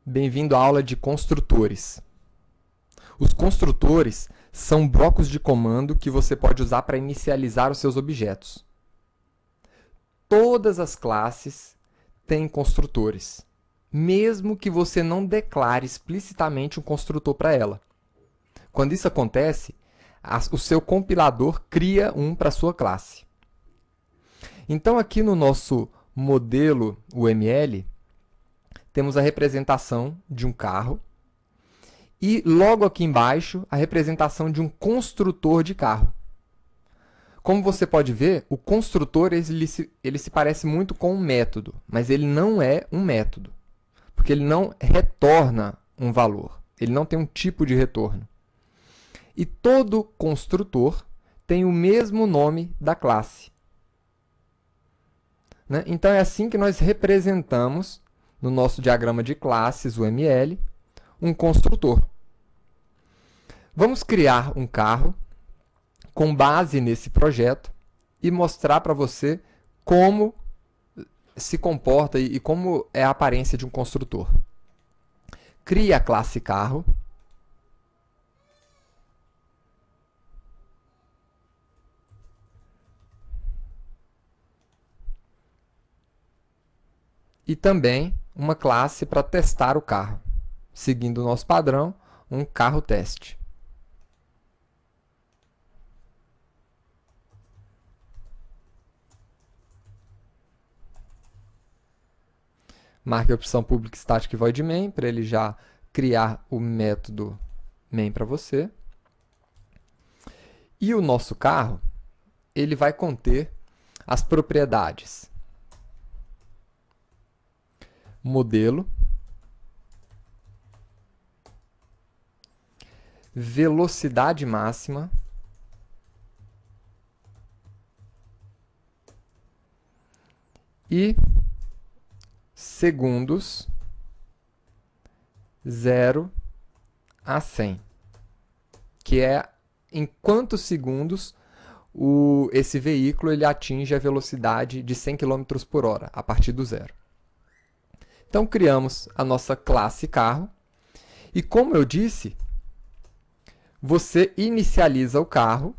Bem-vindo à aula de construtores. Os construtores são blocos de comando que você pode usar para inicializar os seus objetos. Todas as classes têm construtores, mesmo que você não declare explicitamente um construtor para ela. Quando isso acontece, o seu compilador cria um para a sua classe. Então, aqui no nosso modelo UML, temos a representação de um carro e, logo aqui embaixo, a representação de um construtor de carro. Como você pode ver, o construtor ele se parece muito com um método, mas ele não é um método, porque ele não retorna um valor, ele não tem um tipo de retorno. E todo construtor tem o mesmo nome da classe. Né? Então, é assim que nós representamos, no nosso diagrama de classes, UML, um construtor. Vamos criar um carro com base nesse projeto e mostrar para você como se comporta e como é a aparência de um construtor. Crie a classe carro. E também uma classe para testar o carro, seguindo o nosso padrão, um carro teste. Marque a opção Public Static Void Main para ele já criar o método main para você. E o nosso carro, ele vai conter as propriedades modelo, velocidade máxima, e segundos 0 a 100, que é em quantos segundos esse veículo ele atinge a velocidade de 100 km por hora, a partir do zero. Então, criamos a nossa classe carro. E, como eu disse, você inicializa o carro,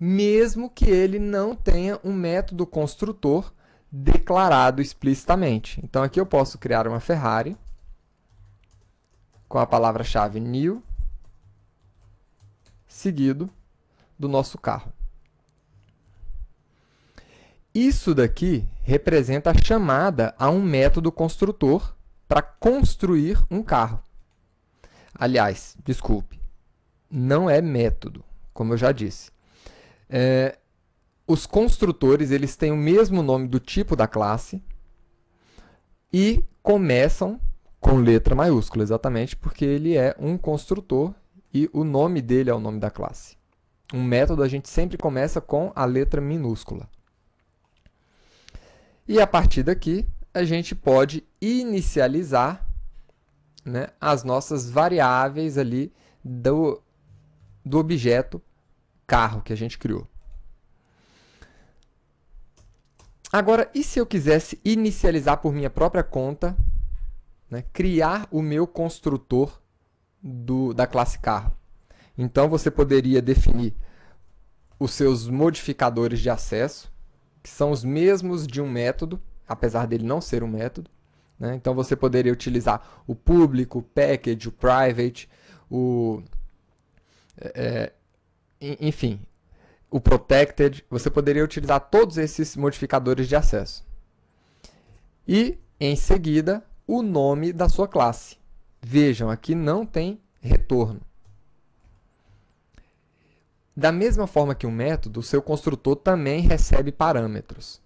mesmo que ele não tenha um método construtor declarado explicitamente. Então, aqui eu posso criar uma Ferrari com a palavra-chave new, seguido do nosso carro. Isso daqui representa a chamada a um método construtor para construir um carro. Aliás, desculpe, não é método, como eu já disse. Os construtores eles têm o mesmo nome do tipo da classe e começam com letra maiúscula, exatamente porque ele é um construtor e o nome dele é o nome da classe. Um método a gente sempre começa com a letra minúscula. E a partir daqui, a gente pode inicializar, né, as nossas variáveis ali do objeto carro que a gente criou. Agora, e se eu quisesse inicializar por minha própria conta, né, criar o meu construtor da classe carro? Então, você poderia definir os seus modificadores de acesso, que são os mesmos de um método, apesar dele não ser um método. Né? Então, você poderia utilizar o público, o package, o private, enfim, o protected. Você poderia utilizar todos esses modificadores de acesso. E, em seguida, o nome da sua classe. Vejam, aqui não tem retorno. Da mesma forma que um método, o seu construtor também recebe parâmetros.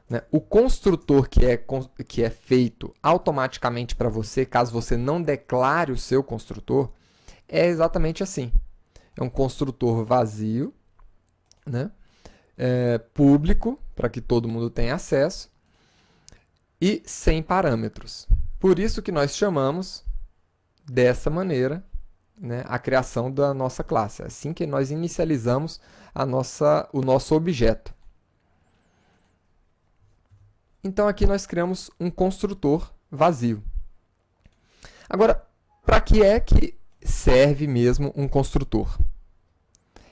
Né? O construtor que é feito automaticamente para você, caso você não declare o seu construtor, é exatamente assim. É um construtor vazio, né? Público, para que todo mundo tenha acesso, e sem parâmetros. Por isso que nós chamamos dessa maneira, né, a criação da nossa classe. É assim que nós inicializamos o nosso objeto. Então, aqui nós criamos um construtor vazio. Agora, para que é que serve mesmo um construtor?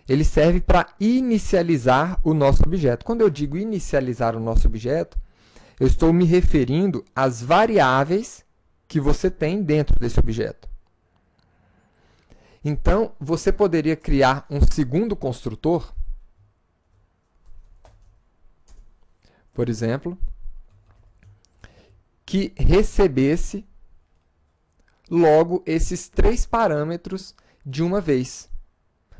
Ele serve para inicializar o nosso objeto. Quando eu digo inicializar o nosso objeto, eu estou me referindo às variáveis que você tem dentro desse objeto. Então, você poderia criar um segundo construtor, por exemplo, que recebesse logo esses 3 parâmetros de uma vez,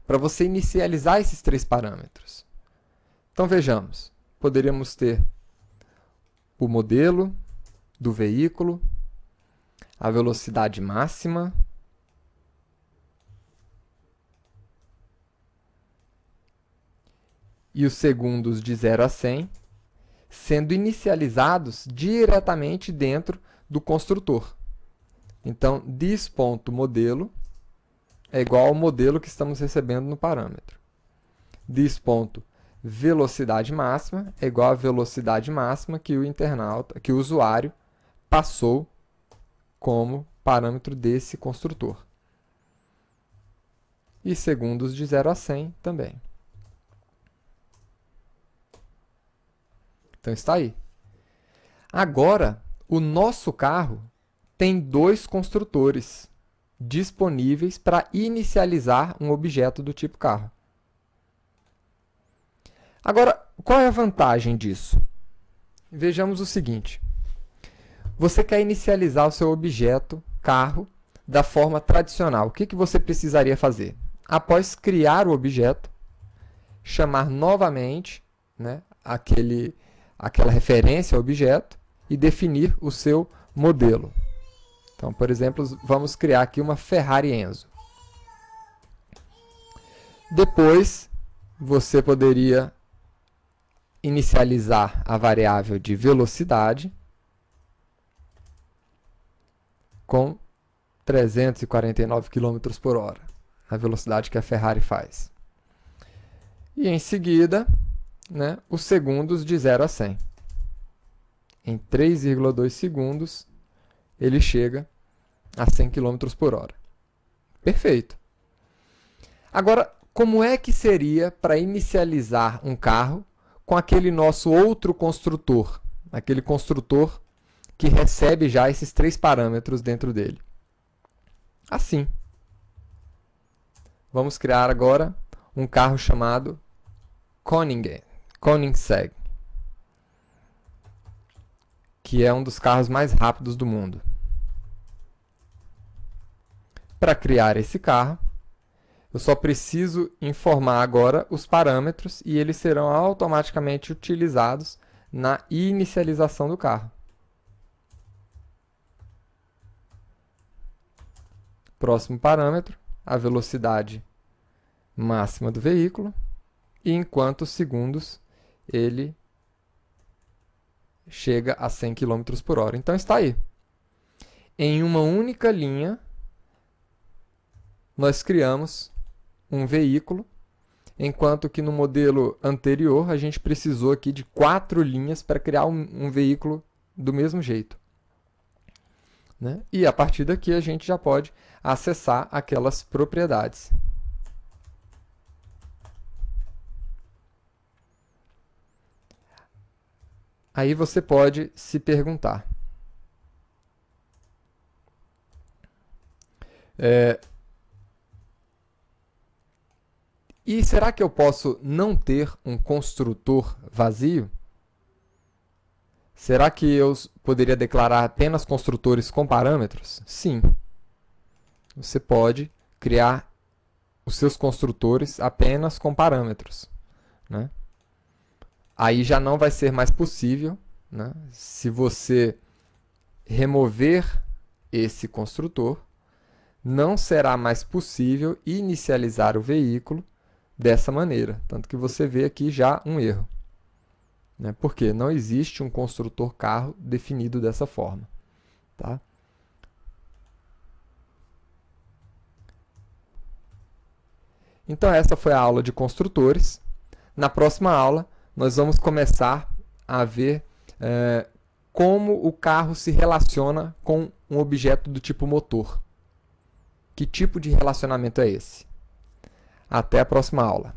para você inicializar esses 3 parâmetros. Então, vejamos. Poderíamos ter o modelo do veículo, a velocidade máxima, e os segundos de 0 a 100, sendo inicializados diretamente dentro do construtor. Então, this.modelo é igual ao modelo que estamos recebendo no parâmetro. This.velocidade máxima é igual à velocidade máxima que o internauta, que o usuário passou como parâmetro desse construtor. E segundos de 0 a 100 também. Então, está aí. Agora, o nosso carro tem 2 construtores disponíveis para inicializar um objeto do tipo carro. Agora, qual é a vantagem disso? Vejamos o seguinte. Você quer inicializar o seu objeto carro da forma tradicional. O que você precisaria fazer? Após criar o objeto, chamar novamente, né, aquela referência ao objeto e definir o seu modelo. Então, por exemplo, vamos criar aqui uma Ferrari Enzo. Depois, você poderia inicializar a variável de velocidade com 349 km por hora, a velocidade que a Ferrari faz. E em seguida, né, os segundos de 0 a 100. Em 3,2 segundos, ele chega a 100 km por hora. Perfeito. Agora, como é que seria para inicializar um carro com aquele nosso outro construtor? Aquele construtor que recebe já esses 3 parâmetros dentro dele. Assim. Vamos criar agora um carro chamado Koenigsegg, que é um dos carros mais rápidos do mundo. Para criar esse carro, eu só preciso informar agora os parâmetros e eles serão automaticamente utilizados na inicialização do carro. Próximo parâmetro, a velocidade máxima do veículo, e em quantos segundos ele chega a 100 km por hora. Então, está aí. Em uma única linha, nós criamos um veículo, enquanto que no modelo anterior, a gente precisou aqui de 4 linhas para criar um veículo do mesmo jeito. Né? E a partir daqui, a gente já pode acessar aquelas propriedades. Aí você pode se perguntar. E será que eu posso não ter um construtor vazio? Será que eu poderia declarar apenas construtores com parâmetros? Sim. Você pode criar os seus construtores apenas com parâmetros, né? Aí já não vai ser mais possível, né? Se você remover esse construtor, não será mais possível inicializar o veículo dessa maneira. Tanto que você vê aqui já um erro, né? Porque não existe um construtor carro definido dessa forma. Tá? Então, essa foi a aula de construtores. Na próxima aula, nós vamos começar a ver como o carro se relaciona com um objeto do tipo motor. Que tipo de relacionamento é esse? Até a próxima aula.